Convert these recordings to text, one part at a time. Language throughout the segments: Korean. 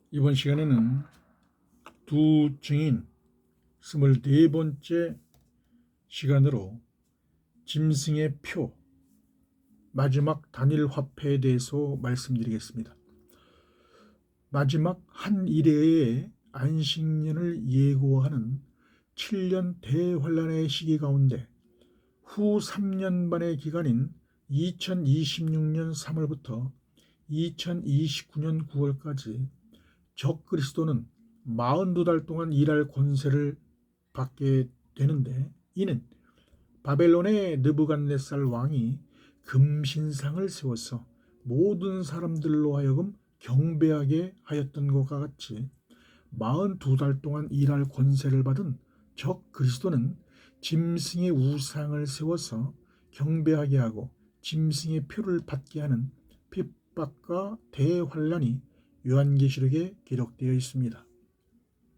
이번 시간에는 두 증인 24번째 시간으로 짐승의 표 마지막 단일 화폐에 대해서 말씀드리겠습니다. 마지막 한 일회의 안식년을 예고하는 7년 대환란의 시기 가운데 후 3년 반의 기간인 2026년 3월부터 2029년 9월까지 적그리스도는 42달 동안 일할 권세를 받게 되는데, 이는 바벨론의 느부갓네살 왕이 금신상을 세워서 모든 사람들로 하여금 경배하게 하였던 것과 같이 42달 동안 일할 권세를 받은 적그리스도는 짐승의 우상을 세워서 경배하게 하고 짐승의 표를 받게 하는 핍박과 대환란이 요한계시록에 기록되어 있습니다.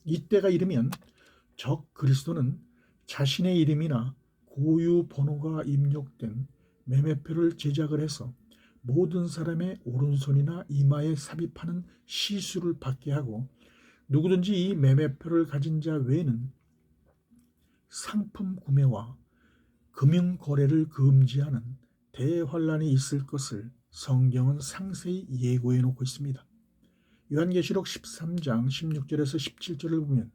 이때가 이르면 적그리스도는 자신의 이름이나 고유 번호가 입력된 매매표를 제작을 해서 모든 사람의 오른손이나 이마에 삽입하는 시수를 받게 하고, 누구든지 이 매매표를 가진 자 외에는 상품 구매와 금융 거래를 금지하는 대환란이 있을 것을 성경은 상세히 예고해 놓고 있습니다. 요한계시록 13장 16절에서 17절을 보면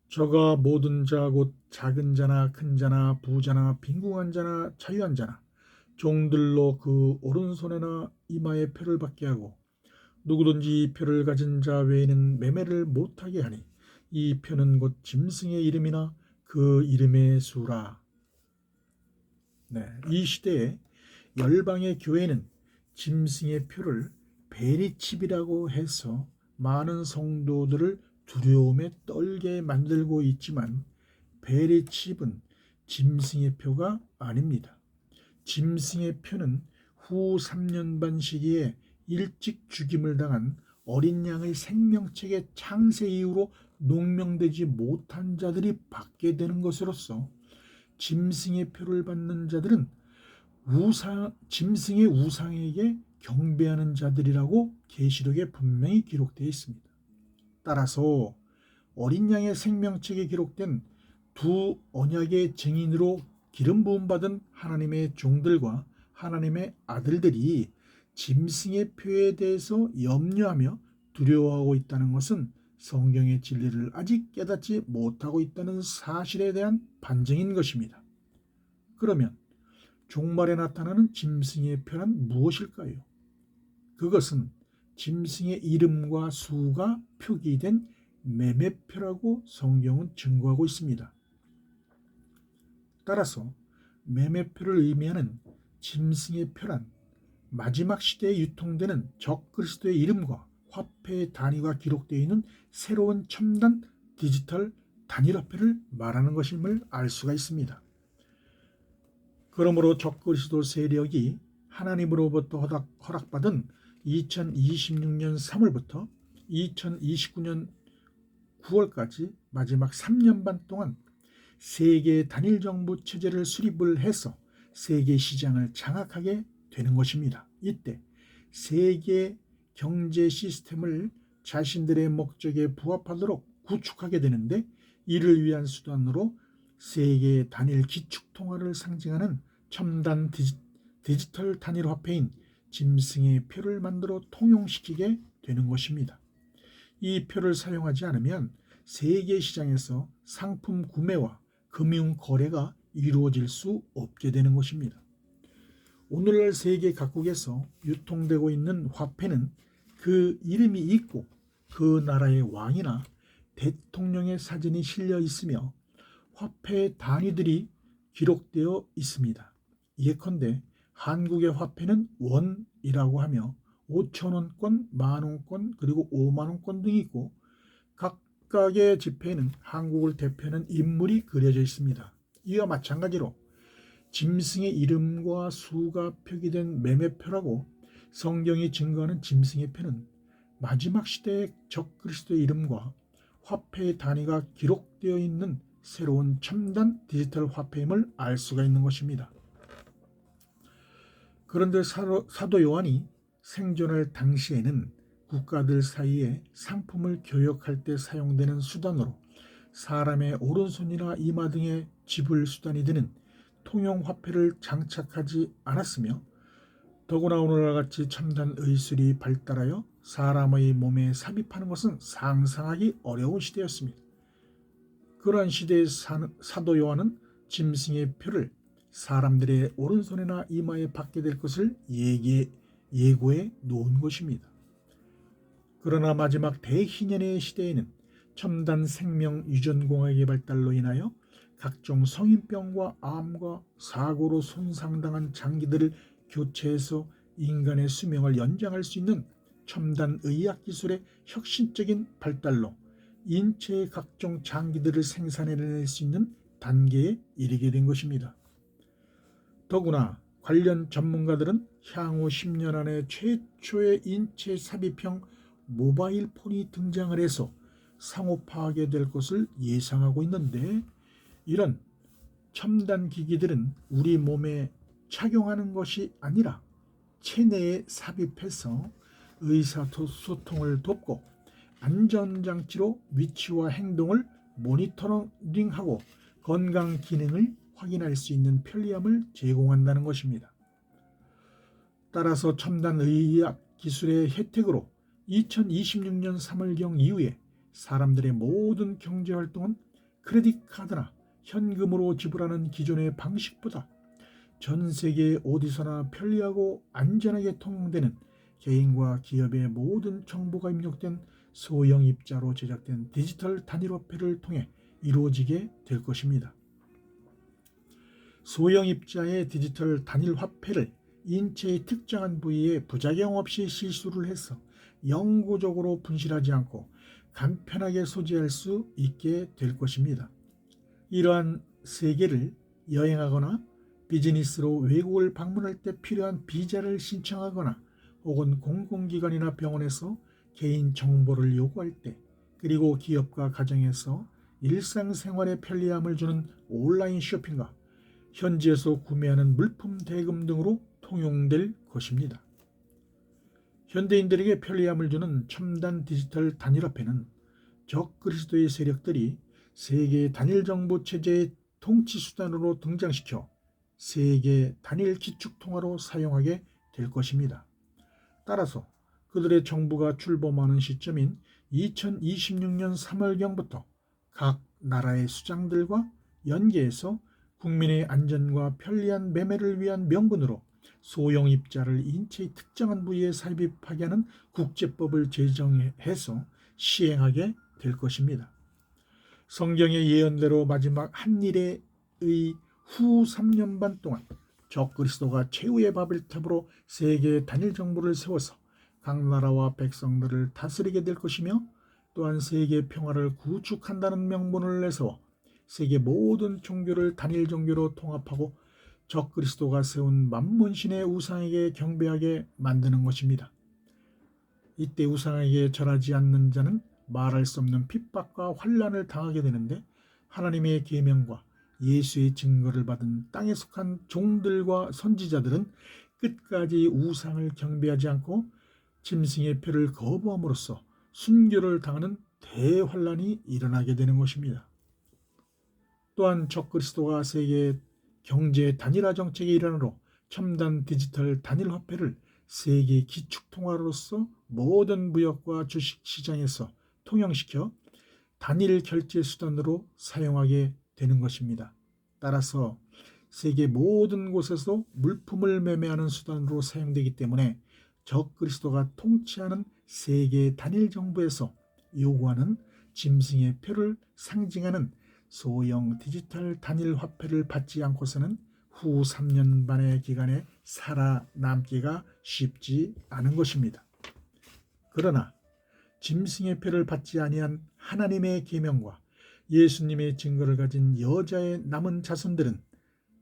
저가 모든 자 곧 작은 자나 큰 자나 부자나 빈궁한 자나 자유한 자나 종들로 그 오른손에나 이마에 표를 받게 하고, 누구든지 이 표를 가진 자 외에는 매매를 못하게 하니 이 표는 곧 짐승의 이름이나 그 이름의 수라. 이 시대에 열방의 교회는 짐승의 표를 베리칩이라고 해서 많은 성도들을 두려움에 떨게 만들고 있지만, 베리칩은 짐승의 표가 아닙니다. 짐승의 표는 후 3년 반 시기에 일찍 죽임을 당한 어린 양의 생명책의 창세 이후로 농명되지 못한 자들이 받게 되는 것으로서, 짐승의 표를 받는 자들은 짐승의 우상에게 경배하는 자들이라고 계시록에 분명히 기록되어 있습니다. 따라서 어린 양의 생명책에 기록된 두 언약의 증인으로 기름 부음 받은 하나님의 종들과 하나님의 아들들이 짐승의 표에 대해서 염려하며 두려워하고 있다는 것은 성경의 진리를 아직 깨닫지 못하고 있다는 사실에 대한 반증인 것입니다. 그러면 종말에 나타나는 짐승의 표란 무엇일까요? 그것은 짐승의 이름과 수가 표기된 매매표라고 성경은 증거하고 있습니다. 따라서 매매표를 의미하는 짐승의 표란 마지막 시대에 유통되는 적그리스도의 이름과 화폐의 단위가 기록되어 있는 새로운 첨단 디지털 단일화폐를 말하는 것임을 알 수가 있습니다. 그러므로 적그리스도 세력이 하나님으로부터 허락받은 2026년 3월부터 2029년 9월까지 마지막 3년 반 동안 세계 단일 정부 체제를 수립을 해서 세계 시장을 장악하게 되는 것입니다. 이때 세계 경제 시스템을 자신들의 목적에 부합하도록 구축하게 되는데, 이를 위한 수단으로 세계 단일 기축통화를 상징하는 첨단 디지털 단일 화폐인 짐승의 표를 만들어 통용시키게 되는 것입니다. 이 표를 사용하지 않으면 세계 시장에서 상품 구매와 금융 거래가 이루어질 수 없게 되는 것입니다. 오늘날 세계 각국에서 유통되고 있는 화폐는 그 이름이 있고 그 나라의 왕이나 대통령의 사진이 실려 있으며 화폐 단위들이 기록되어 있습니다. 예컨대 한국의 화폐는 원이라고 하며 5,000원권, 만원권, 그리고 5만원권 등이 있고, 각각의 지폐에는 한국을 대표하는 인물이 그려져 있습니다. 이와 마찬가지로 짐승의 이름과 수가 표기된 매매표라고 성경이 증거하는 짐승의 표는 마지막 시대의 적그리스도의 이름과 화폐의 단위가 기록되어 있는 새로운 첨단 디지털 화폐임을 알 수가 있는 것입니다. 그런데 사도 요한이 생존할 당시에는 국가들 사이에 상품을 교역할 때 사용되는 수단으로 사람의 오른손이나 이마 등의 지불 수단이 되는 통용화폐를 장착하지 않았으며, 더구나 오늘날 같이 첨단 의술이 발달하여 사람의 몸에 삽입하는 것은 상상하기 어려운 시대였습니다. 그러한 시대의 사도 요한은 짐승의 표를 사람들의 오른손이나 이마에 받게 될 것을 예고해 놓은 것입니다. 그러나 마지막 대희년의 시대에는 첨단 생명 유전공학의 발달로 인하여 각종 성인병과 암과 사고로 손상당한 장기들을 교체해서 인간의 수명을 연장할 수 있는 첨단 의학 기술의 혁신적인 발달로 인체의 각종 장기들을 생산해낼 수 있는 단계에 이르게 된 것입니다. 더구나 관련 전문가들은 향후 10년 안에 최초의 인체 삽입형 모바일 폰이 등장을 해서 상업화하게 될 것을 예상하고 있는데, 이런 첨단 기기들은 우리 몸에 착용하는 것이 아니라 체내에 삽입해서 의사소통을 돕고 안전장치로 위치와 행동을 모니터링하고 건강 기능을 확인할 수 있는 편리함을 제공한다는 것입니다. 따라서 첨단 의학 기술의 혜택으로 2026년 3월경 이후에 사람들의 모든 경제활동은 크레딧 카드나 현금으로 지불하는 기존의 방식보다 전 세계 어디서나 편리하고 안전하게 통용되는 개인과 기업의 모든 정보가 입력된 소형 입자로 제작된 디지털 단일화폐를 통해 이루어지게 될 것입니다. 소형 입자의 디지털 단일화폐를 인체의 특정한 부위에 부작용 없이 시술을 해서 영구적으로 분실하지 않고 간편하게 소지할 수 있게 될 것입니다. 이러한 세계를 여행하거나 비즈니스로 외국을 방문할 때 필요한 비자를 신청하거나 혹은 공공기관이나 병원에서 개인 정보를 요구할 때, 그리고 기업과 가정에서 일상생활에 편리함을 주는 온라인 쇼핑과 현지에서 구매하는 물품 대금 등으로 통용될 것입니다. 현대인들에게 편리함을 주는 첨단 디지털 단일화폐는 적그리스도의 세력들이 세계 단일 정보 체제의 통치 수단으로 등장시켜 세계 단일 기축 통화로 사용하게 될 것입니다. 따라서 그들의 정부가 출범하는 시점인 2026년 3월경부터 각 나라의 수장들과 연계해서 국민의 안전과 편리한 매매를 위한 명분으로 소형 입자를 인체의 특정한 부위에 삽입하게 하는 국제법을 제정해서 시행하게 될 것입니다. 성경의 예언대로 마지막 한일의 후 3년 반 동안 적그리스도가 최후의 바벨탑으로 세계 단일 정부를 세워서 각 나라와 백성들을 다스리게 될 것이며, 또한 세계 평화를 구축한다는 명분을 내세워 세계 모든 종교를 단일 종교로 통합하고 적그리스도가 세운 만문신의 우상에게 경배하게 만드는 것입니다. 이때 우상에게 절하지 않는 자는 말할 수 없는 핍박과 환난을 당하게 되는데, 하나님의 계명과 예수의 증거를 받은 땅에 속한 종들과 선지자들은 끝까지 우상을 경배하지 않고 짐승의 표를 거부함으로써 순교를 당하는 대환난이 일어나게 되는 것입니다. 또한 적그리스도가 세계 경제 단일화 정책의 일환으로 첨단 디지털 단일 화폐를 세계 기축 통화로서 모든 무역과 주식 시장에서 통용시켜 단일 결제 수단으로 사용하게 되는 것입니다. 따라서 세계 모든 곳에서 물품을 매매하는 수단으로 사용되기 때문에 적그리스도가 통치하는 세계 단일 정부에서 요구하는 짐승의 표를 상징하는 소형 디지털 단일 화폐를 받지 않고서는 후 3년 반의 기간에 살아남기가 쉽지 않은 것입니다. 그러나 짐승의 표를 받지 아니한 하나님의 계명과 예수님의 증거를 가진 여자의 남은 자손들은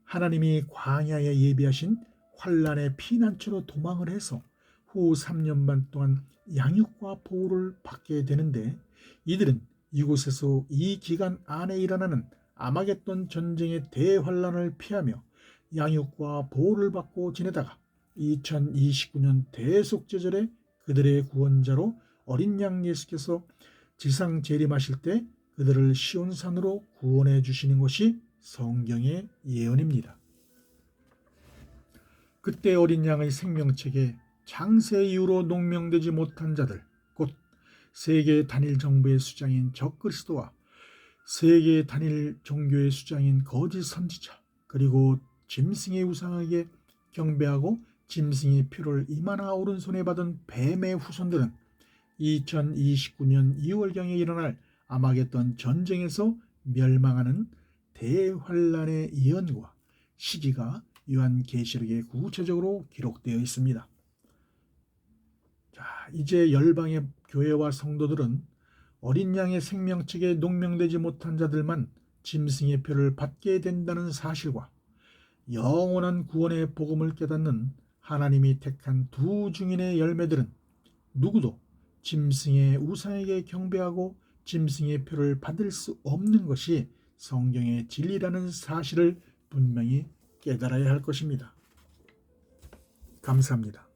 하나님이 광야에 예비하신 환난의 피난처로 도망을 해서 후 3년 반 동안 양육과 보호를 받게 되는데, 이들은 이곳에서 이 기간 안에 일어나는 아마겟돈 전쟁의 대환란을 피하며 양육과 보호를 받고 지내다가 2029년 대속제절에 그들의 구원자로 어린 양 예수께서 지상 재림하실 때 그들을 시온산으로 구원해 주시는 것이 성경의 예언입니다. 그때 어린 양의 생명책에 창세 이후로 농명되지 못한 자들, 곧 세계 단일 정부의 수장인 적그리스도와 세계 단일 종교의 수장인 거짓 선지자, 그리고 짐승의 우상에게 경배하고 짐승의 표를 이마나 오른손에 받은 뱀의 후손들은 2029년 2월경에 일어날 아마겟돈 전쟁에서 멸망하는 대환란의 예언과 시기가 요한계시록에 구체적으로 기록되어 있습니다. 자, 이제 열방의 교회와 성도들은 어린 양의 생명책에 농명되지 못한 자들만 짐승의 표를 받게 된다는 사실과 영원한 구원의 복음을 깨닫는 하나님이 택한 두 증인의 열매들은 누구도 짐승의 우상에게 경배하고 짐승의 표를 받을 수 없는 것이 성경의 진리라는 사실을 분명히 깨달아야 할 것입니다. 감사합니다.